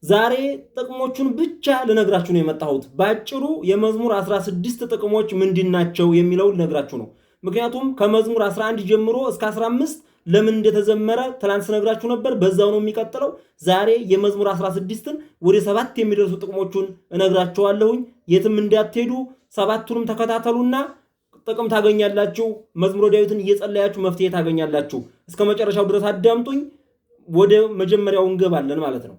ዛሬ ጥቅሞቹን ብቻ ልነግራችሁ ነው የመጣሁት። ባጭሩ የመዝሙር 16 ጥቅሞች ምንድናቸው የሚለውን ልነግራችሁ ነው። ምክንያቱም ከመዝሙር 11 ጀምሮ እስከ 15 ለምን እንደተዘመረ ትላንት ስነግራችሁ ነበር። በዛው ነው የሚቀጥለው። ዛሬ የመዝሙር 16ን ወደ 7 የሚደርሱ ጥቅሞቹን እነግራችኋለሁኝ። የትም እንዳትሄዱ፣ ሰባቱንም ተከታተሉና ጥቅም ታገኛላችሁ። መዝሙረ ዳዊትን እየጸለያችሁ መፍትሄ ታገኛላችሁ። እስከ መጨረሻው ድረስ አዳምጡኝ። ወደ መጀመሪያው እንገባለን ማለት ነው።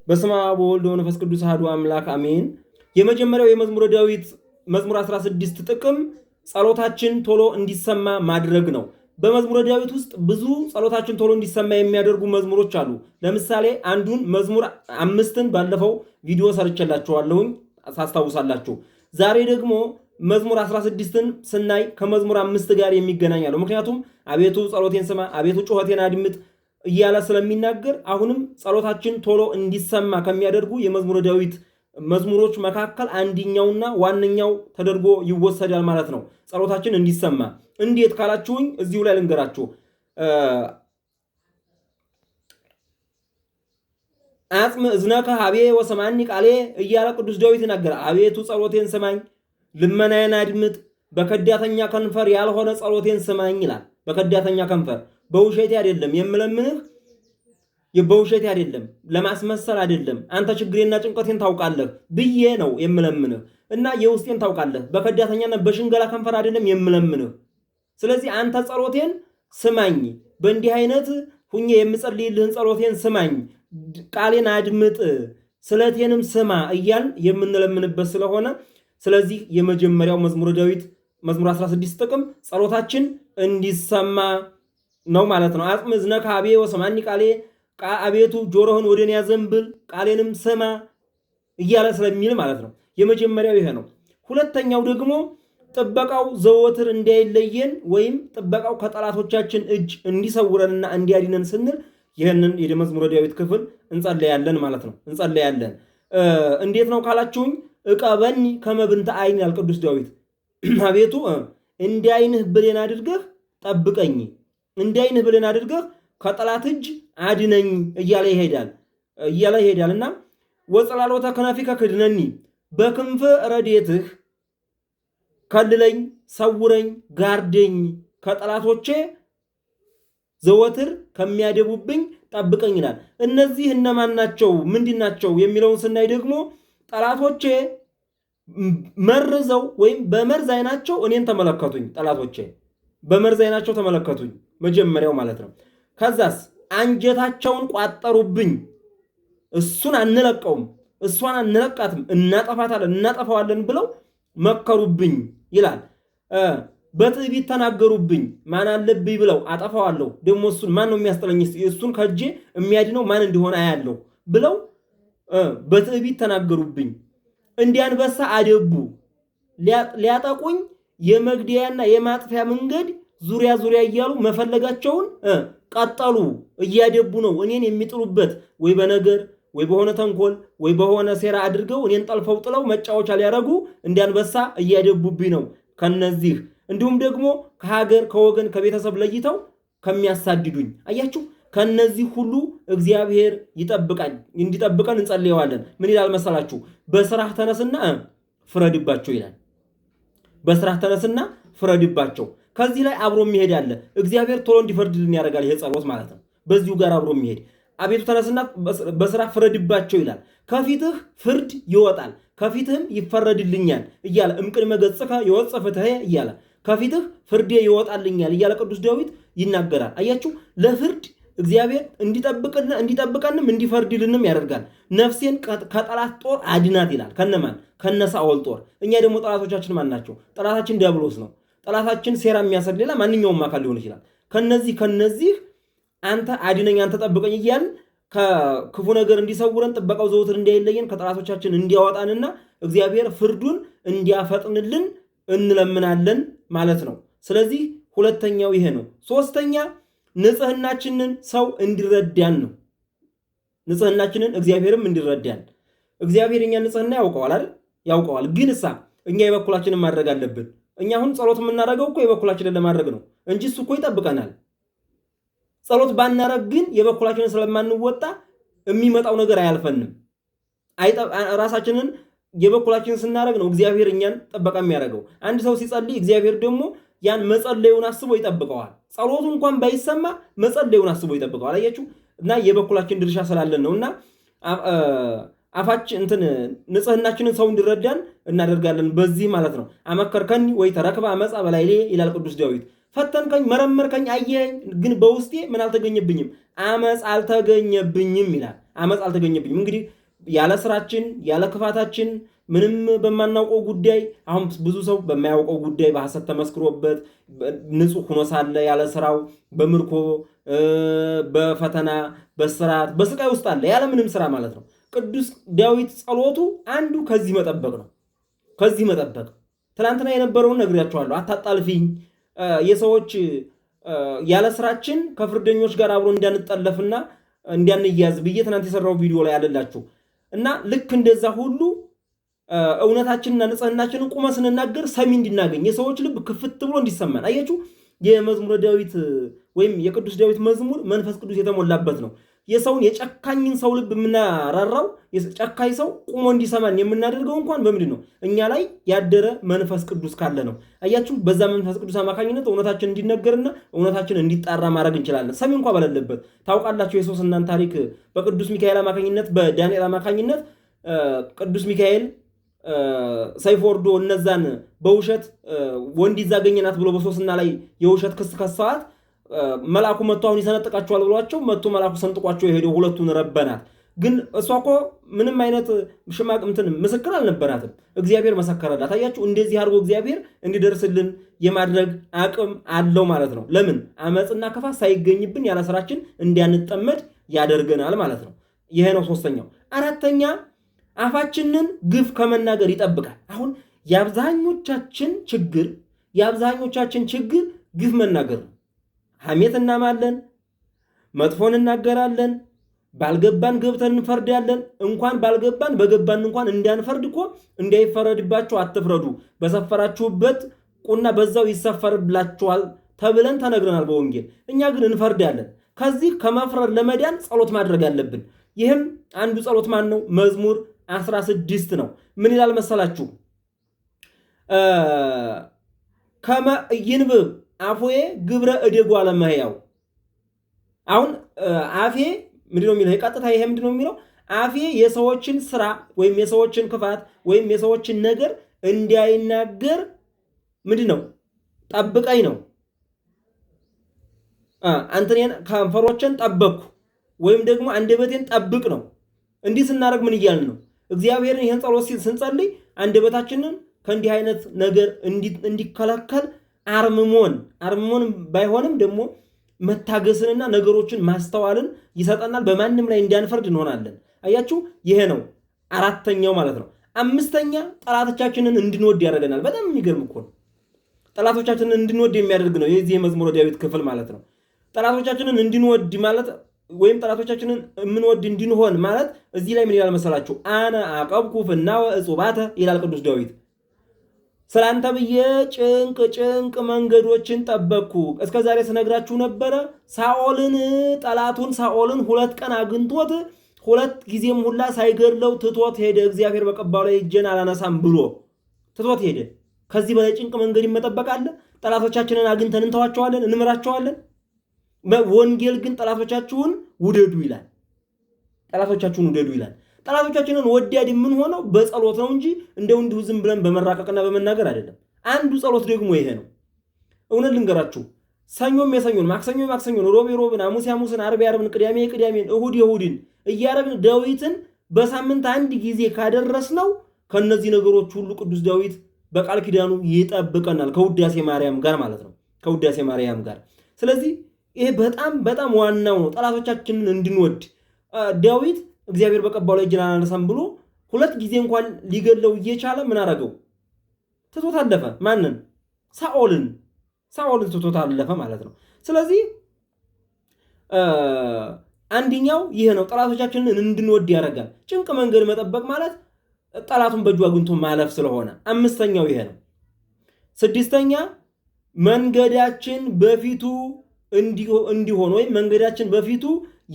በስመ አብ ወወልድ ወመንፈስ ቅዱስ አሐዱ አምላክ አሜን። የመጀመሪያው የመዝሙረ ዳዊት መዝሙር 16 ጥቅም ጸሎታችን ቶሎ እንዲሰማ ማድረግ ነው። በመዝሙረ ዳዊት ውስጥ ብዙ ጸሎታችን ቶሎ እንዲሰማ የሚያደርጉ መዝሙሮች አሉ። ለምሳሌ አንዱን መዝሙር 5ን ባለፈው ቪዲዮ ሰርቼላችኋለሁኝ ታስታውሳላችሁ። ዛሬ ደግሞ መዝሙር 16ን ስናይ ከመዝሙር 5 ጋር የሚገናኛለው። ምክንያቱም አቤቱ ጸሎቴን ስማ፣ አቤቱ ጩኸቴን አድምጥ እያለ ስለሚናገር አሁንም ጸሎታችን ቶሎ እንዲሰማ ከሚያደርጉ የመዝሙረ ዳዊት መዝሙሮች መካከል አንደኛውና ዋነኛው ተደርጎ ይወሰዳል ማለት ነው። ጸሎታችን እንዲሰማ እንዴት ካላችሁኝ እዚሁ ላይ ልንገራችሁ። አጽም እዝነከ ሀቤ ወሰማኒ ቃሌ እያለ ቅዱስ ዳዊት ይናገራል። አቤቱ ጸሎቴን ስማኝ፣ ልመናዬን አድምጥ፣ በከዳተኛ ከንፈር ያልሆነ ጸሎቴን ስማኝ ይላል። በከዳተኛ ከንፈር በውሸቴ አይደለም የምለምንህ፣ በውሸቴ አይደለም፣ ለማስመሰል አይደለም። አንተ ችግሬና ጭንቀቴን ታውቃለህ ብዬ ነው የምለምንህ እና የውስጤን ታውቃለህ። በከዳተኛና በሽንገላ ከንፈር አይደለም የምለምንህ። ስለዚህ አንተ ጸሎቴን ስማኝ፣ በእንዲህ አይነት ሁኜ የምጸልይልህን ጸሎቴን ስማኝ፣ ቃሌን አድምጥ፣ ስለቴንም ስማ እያልን የምንለምንበት ስለሆነ ስለዚህ የመጀመሪያው መዝሙረ ዳዊት መዝሙር 16 ጥቅም ጸሎታችን እንዲሰማ ነው ማለት ነው። አጽም እዝነከ ሀቤ ወሰማኒ ቃሌ፣ አቤቱ ጆሮህን ወደ እኔ አዘንብል ቃሌንም ስማ እያለ ስለሚል ማለት ነው። የመጀመሪያው ይሄ ነው። ሁለተኛው ደግሞ ጥበቃው ዘወትር እንዳይለየን ወይም ጥበቃው ከጠላቶቻችን እጅ እንዲሰውረንና እንዲያድነን ስንል ይህንን የመዝሙረ ዳዊት ክፍል እንጸለያለን ማለት ነው። እንጸለያለን። እንዴት ነው ካላችሁኝ እቀበኒ ከመ ብንተ ዓይን ያል ቅዱስ ዳዊት አቤቱ እንደ ዓይንህ ብሌን አድርገህ ጠብቀኝ፣ እንደ ዓይንህ ብሌን አድርገህ ከጠላት እጅ አድነኝ እያለ ይሄዳል እና ወጸላሎተ ከናፊከ ክድነኒ፣ በክንፍ ረድኤትህ ከልለኝ፣ ሰውረኝ፣ ጋርደኝ፣ ከጠላቶቼ ዘወትር ከሚያደቡብኝ ጠብቀኝ ይላል። እነዚህ እነማን ናቸው ምንድን ናቸው የሚለውን ስናይ ደግሞ ጠላቶቼ መርዘው ወይም በመርዝ አይናቸው እኔን ተመለከቱኝ። ጠላቶቼ በመርዝ አይናቸው ተመለከቱኝ መጀመሪያው ማለት ነው። ከዛስ አንጀታቸውን ቋጠሩብኝ፣ እሱን አንለቀውም፣ እሷን አንለቃትም፣ እናጠፋዋለን ብለው መከሩብኝ ይላል። በትዕቢት ተናገሩብኝ፣ ማን አለብኝ ብለው አጠፋዋለሁ፣ ደግሞ እሱን ማን ነው የሚያስጠለኝ፣ እሱን ከእጄ የሚያድነው ማን እንደሆነ አያለሁ ብለው በትዕቢት ተናገሩብኝ። እንደ አንበሳ አደቡ፣ ሊያጠቁኝ የመግደያና የማጥፊያ መንገድ ዙሪያ እያሉ መፈለጋቸውን ቀጠሉ። እያደቡ ነው እኔን የሚጥሉበት፣ ወይ በነገር ወይ በሆነ ተንኮል ወይ በሆነ ሴራ አድርገው እኔን ጠልፈው ጥለው መጫወቻ ሊያረጉ እንደ አንበሳ እያደቡብኝ ነው። ከነዚህ እንዲሁም ደግሞ ከሀገር ከወገን ከቤተሰብ ለይተው ከሚያሳድዱኝ አያችሁ። ከነዚህ ሁሉ እግዚአብሔር እንዲጠብቀን እንጸልየዋለን። ምን ይላል መሰላችሁ? በስራህ ተነስና ፍረድባቸው ይላል። በስራህ ተነስና ፍረድባቸው። ከዚህ ላይ አብሮ የሚሄድ አለ። እግዚአብሔር ቶሎ እንዲፈርድልን ያደርጋል። ይሄ ጸሎት ማለት ነው። በዚሁ ጋር አብሮ የሚሄድ አቤቱ ተነስና በስራ ፍረድባቸው ይላል። ከፊትህ ፍርድ ይወጣል፣ ከፊትህም ይፈረድልኛል እያለ እምቅድመ ገጽከ ይወጽእ ፍትሐ እያለ ከፊትህ ፍርዴ ይወጣልኛል እያለ ቅዱስ ዳዊት ይናገራል። አያችሁ፣ ለፍርድ እግዚአብሔር እንዲጠብቀንም እንዲፈርድልንም ያደርጋል። ነፍሴን ከጠላት ጦር አድናት ይላል። ከነማን? ከነሳኦል ጦር። እኛ ደግሞ ጠላቶቻችን ማን ናቸው? ጠላታችን ዲያብሎስ ነው። ጠላታችን ሴራ የሚያሰድ ሌላ ማንኛውም አካል ሊሆን ይችላል። ከነዚህ አንተ አድነኝ፣ አንተ ጠብቀኝ እያልን ከክፉ ነገር እንዲሰውረን ጥበቃው ዘውትር እንዳይለየን ከጠላቶቻችን እንዲያወጣንና እግዚአብሔር ፍርዱን እንዲያፈጥንልን እንለምናለን ማለት ነው። ስለዚህ ሁለተኛው ይሄ ነው። ሶስተኛ ንጽህናችንን ሰው እንዲረዳን ነው። ንጽህናችንን እግዚአብሔርም እንዲረዳን። እግዚአብሔር የኛ ንጽህና ያውቀዋል አይደል? ያውቀዋል። ግን እኛ የበኩላችንን ማድረግ አለብን። እኛ አሁን ጸሎት የምናደርገው እኮ የበኩላችንን ለማድረግ ነው እንጂ እሱ እኮ ይጠብቀናል። ጸሎት ባናረግ ግን የበኩላችንን ስለማንወጣ የሚመጣው ነገር አያልፈንም። ራሳችንን የበኩላችንን ስናደርግ ነው እግዚአብሔር እኛን ጥበቃ የሚያደርገው። አንድ ሰው ሲጸልይ እግዚአብሔር ደግሞ ያን መጸለዩን አስቦ ይጠብቀዋል። ጸሎቱ እንኳን ባይሰማ መጸለዩን አስቦ ይጠብቀዋል። አያችሁ እና የበኩላችን ድርሻ ስላለን ነውና አፋችን ንጽህናችንን ሰው እንዲረዳን እናደርጋለን። በዚህ ማለት ነው አመከርከኒ ወይ ተረክበ አመፃ በላይሌ ይላል ቅዱስ ዳዊት። ፈተንከኝ፣ መረመርከኝ፣ አየኸኝ፣ ግን በውስጤ ምን አልተገኘብኝም? አመፅ አልተገኘብኝም ይላል። አመፅ አልተገኘብኝም። እንግዲህ ያለ ስራችን ያለ ክፋታችን ምንም በማናውቀው ጉዳይ አሁን ብዙ ሰው በማያውቀው ጉዳይ በሐሰት ተመስክሮበት ንጹሕ ሆኖ ሳለ ያለ ስራው በምርኮ በፈተና በስራት በስቃይ ውስጥ አለ ያለ ምንም ስራ ማለት ነው። ቅዱስ ዳዊት ጸሎቱ አንዱ ከዚህ መጠበቅ ነው። ከዚህ መጠበቅ ትናንትና የነበረውን ነግሬያቸዋለሁ። አታጣልፊኝ፣ የሰዎች ያለ ስራችን ከፍርደኞች ጋር አብሮ እንዳንጠለፍና እንዳንያዝ ብዬ ትናንት የሰራው ቪዲዮ ላይ አለላችሁ እና ልክ እንደዛ ሁሉ እውነታችንና ንጽህናችንን ቁመን ስንናገር ሰሚ እንዲናገኝ የሰዎች ልብ ክፍት ብሎ እንዲሰማን። አያችሁ የመዝሙረ ዳዊት ወይም የቅዱስ ዳዊት መዝሙር መንፈስ ቅዱስ የተሞላበት ነው። የሰውን የጨካኝን ሰው ልብ የምናራራው ጨካኝ ሰው ቁሞ እንዲሰማን የምናደርገው እንኳን በምንድን ነው? እኛ ላይ ያደረ መንፈስ ቅዱስ ካለ ነው። አያችሁ በዛ መንፈስ ቅዱስ አማካኝነት እውነታችን እንዲነገርና እውነታችን እንዲጣራ ማድረግ እንችላለን። ሰሚ እንኳ በሌለበት ታውቃላችሁ። የሶስናን ታሪክ በቅዱስ ሚካኤል አማካኝነት በዳንኤል አማካኝነት ቅዱስ ሚካኤል ሰይፍ ወርዶ እነዛን በውሸት ወንድ ይዛገኘናት ብሎ በሶስና ላይ የውሸት ክስ ከሰዋት መልአኩ መጥቶ አሁን ይሰነጥቃቸዋል ብሏቸው መጥቶ መልአኩ ሰንጥቋቸው የሄደው ሁለቱን ረበናት። ግን እሷ እኮ ምንም አይነት ሽማቅ ምስክር አልነበራትም። እግዚአብሔር መሰከረላት። አያችሁ እንደዚህ አድርጎ እግዚአብሔር እንዲደርስልን የማድረግ አቅም አለው ማለት ነው። ለምን አመፅና ክፋት ሳይገኝብን ያለ ስራችን እንዲያንጠመድ ያደርገናል ማለት ነው። ይሄ ነው ሶስተኛው። አራተኛ አፋችንን ግፍ ከመናገር ይጠብቃል። አሁን የአብዛኞቻችን ችግር ግፍ መናገር ነው። ሐሜት እናማለን፣ መጥፎን እናገራለን፣ ባልገባን ገብተን እንፈርዳለን። እንኳን ባልገባን በገባን እንኳን እንዳንፈርድ እኮ እንዳይፈረድባችሁ አትፍረዱ፣ በሰፈራችሁበት ቁና በዛው ይሰፈርላችኋል ተብለን ተነግረናል በወንጌል። እኛ ግን እንፈርዳለን። ከዚህ ከመፍረድ ለመዳን ጸሎት ማድረግ አለብን። ይህም አንዱ ጸሎት ማን ነው? መዝሙር 16 ነው። ምን ይላል መሰላችሁ? ከመ ይንብብ አፎዬ ግብረ እደጉ አለመህያው። አሁን አፌ ምንድነው የሚለው? የቀጥታ ይሄ ምንድነው የሚለው? አፌ የሰዎችን ስራ ወይም የሰዎችን ክፋት ወይም የሰዎችን ነገር እንዳይናገር ምንድነው ጠብቀኝ ነው። አንተን ከንፈሮችን ጠበቅኩ ወይም ደግሞ አንደበቴን ጠብቅ ነው። እንዲህ ስናደርግ ምን እያልን ነው? እግዚአብሔርን ይህን ጸሎት ስንጸልይ አንደበታችንን ከእንዲህ አይነት ነገር እንዲከለከል አርምሞን ባይሆንም ደግሞ መታገስንና ነገሮችን ማስተዋልን ይሰጠናል። በማንም ላይ እንዳንፈርድ እንሆናለን። አያችሁ ይሄ ነው አራተኛው ማለት ነው። አምስተኛ ጠላቶቻችንን እንድንወድ ያደርገናል። በጣም የሚገርም እኮ ነው። ጠላቶቻችንን እንድንወድ የሚያደርግ ነው የዚህ የመዝሙረ ዳዊት ክፍል ማለት ነው። ጠላቶቻችንን እንድንወድ ማለት ወይም ጠላቶቻችንን የምንወድ እንድንሆን ማለት እዚህ ላይ ምን ይላል መሰላችሁ? አነ አቀብኩ ፍናወ እጹባተ ይላል ቅዱስ ዳዊት። ስላንተ ብዬ ጭንቅ መንገዶችን ጠበቅኩ። እስከ ዛሬ ስነግራችሁ ነበረ። ጠላቱን ሳኦልን 2 ቀን አግኝቶት 2 ጊዜም ሁላ ሳይገድለው ትቶት ሄደ። እግዚአብሔር በቀባው ላይ እጄን አላነሳም ብሎ ትቶት ሄደ። ከዚህ በላይ ጭንቅ መንገድ ይመጠበቃል? ጠላቶቻችንን አግኝተን እንተዋቸዋለን? እንምራቸዋለን? ወንጌል ግን ጠላቶቻችሁን ውደዱ ይላል። ጠላቶቻችንን ወዳድ የምንሆነው በጸሎት ነው እንጂ እንዲሁ ዝም ብለን በመራቀቅና በመናገር አይደለም። አንዱ ጸሎት ደግሞ ይሄ ነው። እውነት ልንገራችሁ፣ ሰኞም የሰኞን፣ ማክሰኞ የማክሰኞን፣ ሮብ የሮብን፣ ሐሙስ የሐሙስን፣ ዓርብ የዓርብን፣ ቅዳሜ የቅዳሜን፣ እሁድ የእሁድን እያደረግን ዳዊትን በሳምንት አንድ ጊዜ ካደረስነው ከነዚህ ነገሮች ሁሉ ቅዱስ ዳዊት በቃል ኪዳኑ ይጠብቀናል፣ ከውዳሴ ማርያም ጋር ማለት ነው። ከውዳሴ ማርያም ጋር። ስለዚህ ይሄ በጣም ዋናው ነው፣ ጠላቶቻችንን እንድንወድ። ዳዊት እግዚአብሔር በቀባው ላይ እጄን አላነሳም ብሎ 2 ጊዜ እንኳን ሊገለው እየቻለ ምን አደረገው? ትቶት አለፈ። ማንን? ሳኦልን ትቶት አለፈ ማለት ነው። ስለዚህ አንደኛው ይሄ ነው፣ ጠላቶቻችንን እንድንወድ ያደርጋል። ጭንቅ መንገድ መጠበቅ ማለት ጠላቱን በእጁ አግኝቶ ማለፍ ስለሆነ 5ኛው ይሄ ነው። 6ኛ መንገዳችን በፊቱ እንዲሆን ወይም መንገዳችን በፊቱ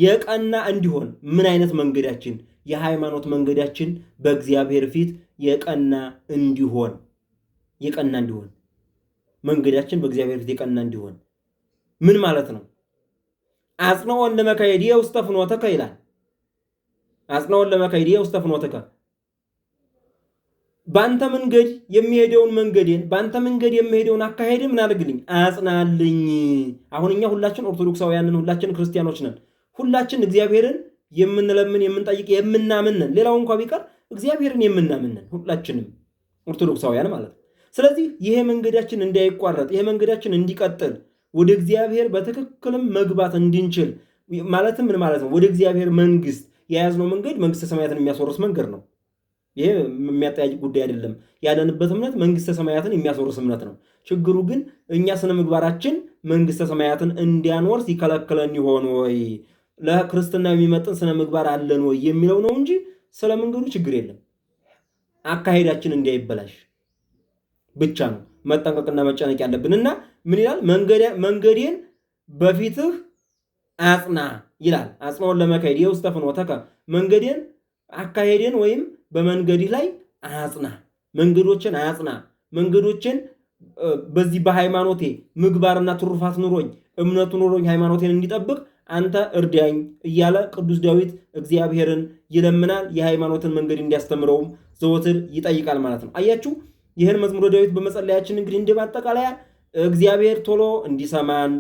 የቀና እንዲሆን። ምን አይነት መንገዳችን? የሃይማኖት መንገዳችን በእግዚአብሔር ፊት የቀና እንዲሆን መንገዳችን በእግዚአብሔር ፊት የቀና እንዲሆን ምን ማለት ነው? አጽንዖን ለመካይድየ ውስተ ፍኖተከ ይላል። አጽንዖን ለመካይድየ ውስተ ፍኖተከ፣ በአንተ መንገድ የሚሄደውን መንገዴን በአንተ መንገድ የሚሄደውን አካሄድ ምን አድርግልኝ? አጽናልኝ። አሁን እኛ ሁላችን ኦርቶዶክሳውያንን፣ ሁላችን ክርስቲያኖች ነን። ሁላችን እግዚአብሔርን የምንለምን የምንጠይቅ የምናምንን፣ ሌላው እንኳ ቢቀር እግዚአብሔርን የምናምንን ሁላችንም ኦርቶዶክሳውያን ማለት ነው። ስለዚህ ይሄ መንገዳችን እንዳይቋረጥ፣ ይሄ መንገዳችን እንዲቀጥል፣ ወደ እግዚአብሔር በትክክልም መግባት እንድንችል ማለትም ምን ማለት ነው? ወደ እግዚአብሔር መንግስት የያዝነው መንገድ መንግስተ ሰማያትን የሚያስወርስ መንገድ ነው። ይሄ የሚያጠያይቅ ጉዳይ አይደለም። ያለንበት እምነት መንግስተ ሰማያትን የሚያስወርስ እምነት ነው። ችግሩ ግን እኛ ስነ ምግባራችን መንግስተ ሰማያትን እንዲያንወርስ ይከለክለን ይሆን ወይ፣ ለክርስትና የሚመጥን ስነ ምግባር አለን ወይ የሚለው ነው እንጂ ስለ መንገዱ ችግር የለም። አካሄዳችን እንዳይበላሽ ብቻ ነው መጠንቀቅና መጨነቅ ያለብን። እና ምን ይላል? መንገዴን በፊትህ አጽና ይላል። አጽንዖን ለመካይድየ ውስተ ፍኖተከ፣ መንገዴን አካሄዴን ወይም በመንገድህ ላይ አጽና፣ መንገዶችን አጽና። መንገዶችን በዚህ በሃይማኖቴ ምግባርና ትሩፋት ኑሮኝ እምነቱ ኑሮኝ ሃይማኖቴን እንዲጠብቅ አንተ እርዳኝ እያለ ቅዱስ ዳዊት እግዚአብሔርን ይለምናል። የሃይማኖትን መንገድ እንዲያስተምረውም ዘወትር ይጠይቃል ማለት ነው። አያችሁ፣ ይህን መዝሙረ ዳዊት በመጸለያችን እንግዲህ እንደ ማጠቃለያ እግዚአብሔር ቶሎ እንዲሰማን፣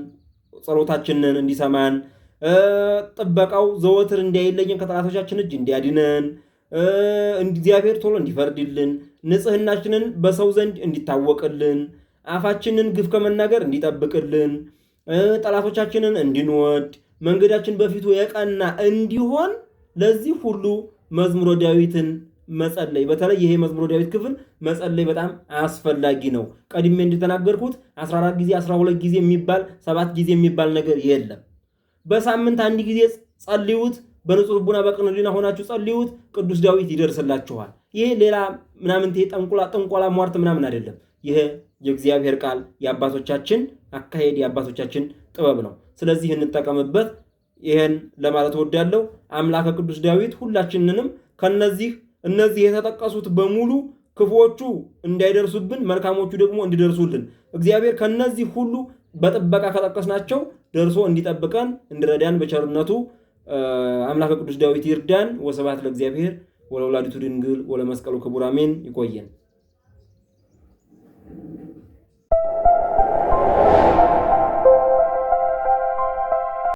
ጸሎታችንን እንዲሰማን፣ ጥበቃው ዘወትር እንዳይለየን፣ ከጠላቶቻችን እጅ እንዲያድነን፣ እግዚአብሔር ቶሎ እንዲፈርድልን፣ ንጽህናችንን በሰው ዘንድ እንዲታወቅልን፣ አፋችንን ግፍ ከመናገር እንዲጠብቅልን፣ ጠላቶቻችንን እንድንወድ፣ መንገዳችን በፊቱ የቀና እንዲሆን ለዚህ ሁሉ መዝሙረ ዳዊትን መጸለይ፣ በተለይ ይሄ መዝሙረ ዳዊት ክፍል መጸለይ በጣም አስፈላጊ ነው። ቀድሜ እንደተናገርኩት 14 ጊዜ 12 ጊዜ የሚባል 7 ጊዜ የሚባል ነገር የለም። በሳምንት አንድ ጊዜ ጸልዩት። በንጹህ ልቡና በቅን ሕሊና ሆናችሁ ጸልዩት። ቅዱስ ዳዊት ይደርስላችኋል። ይሄ ሌላ ምናምን ጥንቆላ ሟርት ምናምን አይደለም። ይሄ የእግዚአብሔር ቃል፣ የአባቶቻችን አካሄድ፣ የአባቶቻችን ጥበብ ነው። ስለዚህ እንጠቀምበት። ይሄን ለማለት ወዳለው አምላከ ቅዱስ ዳዊት ሁላችንንም እነዚህ የተጠቀሱት በሙሉ ክፉዎቹ እንዳይደርሱብን፣ መልካሞቹ ደግሞ እንዲደርሱልን እግዚአብሔር ከነዚህ ሁሉ በጥበቃ ከጠቀስናቸው ደርሶ እንዲጠብቀን እንዲረዳን በቸርነቱ አምላከ ቅዱስ ዳዊት ይርዳን። ወስብሐት ለእግዚአብሔር ወለወላዲቱ ድንግል ወለመስቀሉ ክቡር አሜን። ይቆየን።